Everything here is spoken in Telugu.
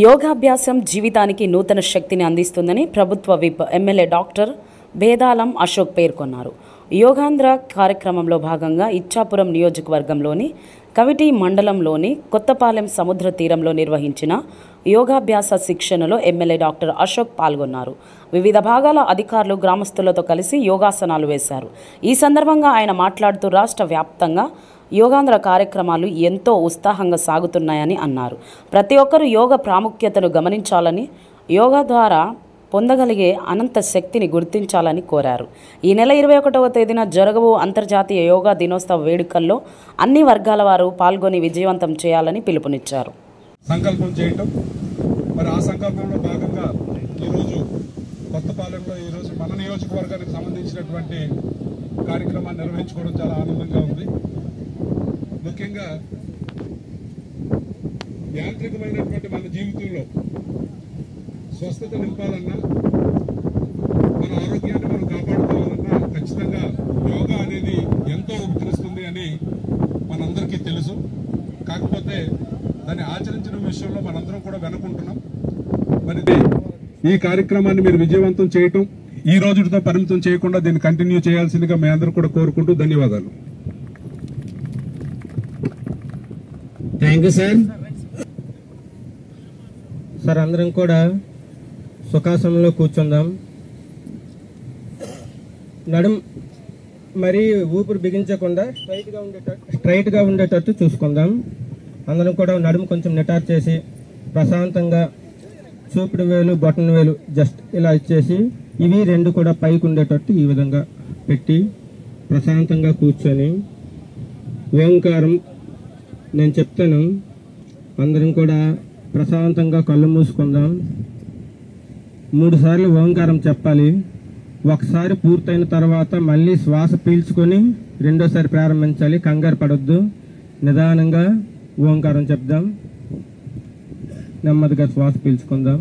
యోగాభ్యాసం జీవితానికి నూతన శక్తిని అందిస్తుందని ప్రభుత్వ విప్ ఎమ్మెల్యే డాక్టర్ బేదాలం అశోక్ పేర్కొన్నారు. యోగాంధ్ర కార్యక్రమంలో భాగంగా ఇచ్చాపురం నియోజకవర్గంలోని కవిటి మండలంలోని కొత్తపాలెం సముద్ర తీరంలో నిర్వహించిన యోగాభ్యాస శిక్షణలో ఎమ్మెల్యే డాక్టర్ అశోక్ పాల్గొన్నారు. వివిధ భాగాల అధికారులు గ్రామస్తులతో కలిసి యోగాసనాలు వేశారు. ఈ సందర్భంగా ఆయన మాట్లాడుతూ రాష్ట్ర వ్యాప్తంగా యోగాంధ్ర కార్యక్రమాలు ఎంతో ఉత్సాహంగా సాగుతున్నాయని అన్నారు. ప్రతి ఒక్కరూ యోగా ప్రాముఖ్యతను గమనించాలని, యోగా ద్వారా పొందగలిగే అనంత శక్తిని గుర్తించాలని కోరారు. ఈ నెల 21వ తేదీన జరగబో అంతర్జాతీయ యోగా దినోత్సవ వేడుకల్లో అన్ని వర్గాల వారు పాల్గొని విజయవంతం చేయాలని పిలుపునిచ్చారు. సంకల్పం చేయటం, మరి ఆ సంకల్పంలో భాగంగా ఈరోజు కొత్తపాలెంలో ఈరోజు మన నియోజకవర్గానికి సంబంధించినటువంటి కార్యక్రమాన్ని నిర్వహించుకోవడం చాలా ఆనందంగా ఉంది. ముఖ్యంగా యాంత్రికమైనటువంటి మన జీవితంలో స్వస్థత నింపాలన్నా, మన ఆరోగ్యాన్ని మనం కాపాడుకోవాలన్నా ఖచ్చితంగా యోగా అనేది ఎంతో ఉపకరిస్తుంది అని మనందరికీ తెలుసు. కాకపోతే దాన్ని ఆచరించడం విషయంలో మనందరం కూడా వెనుకుంటున్నాం. మరి ఈ కార్యక్రమాన్ని మీరు విజయవంతం చేయటం, ఈ రోజుతో పరిమితం చేయకుండా దీన్ని కంటిన్యూ చేయాల్సిందిగా మీ అందరూ కూడా కోరుకుంటూ ధన్యవాదాలు. Thank you sir. సార్ అందరం కూడా సుఖాసనంలో కూర్చుందాం. నడుం మరి ఊపిరి బిగించకుండా స్ట్రైట్గా ఉండేటట్టు చూసుకుందాం. అందరం కూడా నడుము కొంచెం నిటార్ చేసి ప్రశాంతంగా చూపుడు వేలు బొటన వేలు జస్ట్ ఇలా ఇచ్చేసి ఇవి రెండు కూడా పైకి ఉండేటట్టు ఈ విధంగా పెట్టి ప్రశాంతంగా కూర్చొని ఓంకారం నేను చెప్తాను, అందరం కూడా ప్రశాంతంగా కళ్ళు మూసుకుందాం. 3 సార్లు ఓంకారం చెప్పాలి. ఒకసారి పూర్తయిన తర్వాత మళ్ళీ శ్వాస పీల్చుకొని రెండోసారి ప్రారంభించాలి. కంగారు పడొద్దు, నిదానంగా ఓంకారం చెప్దాం. నెమ్మదిగా శ్వాస పీల్చుకుందాం.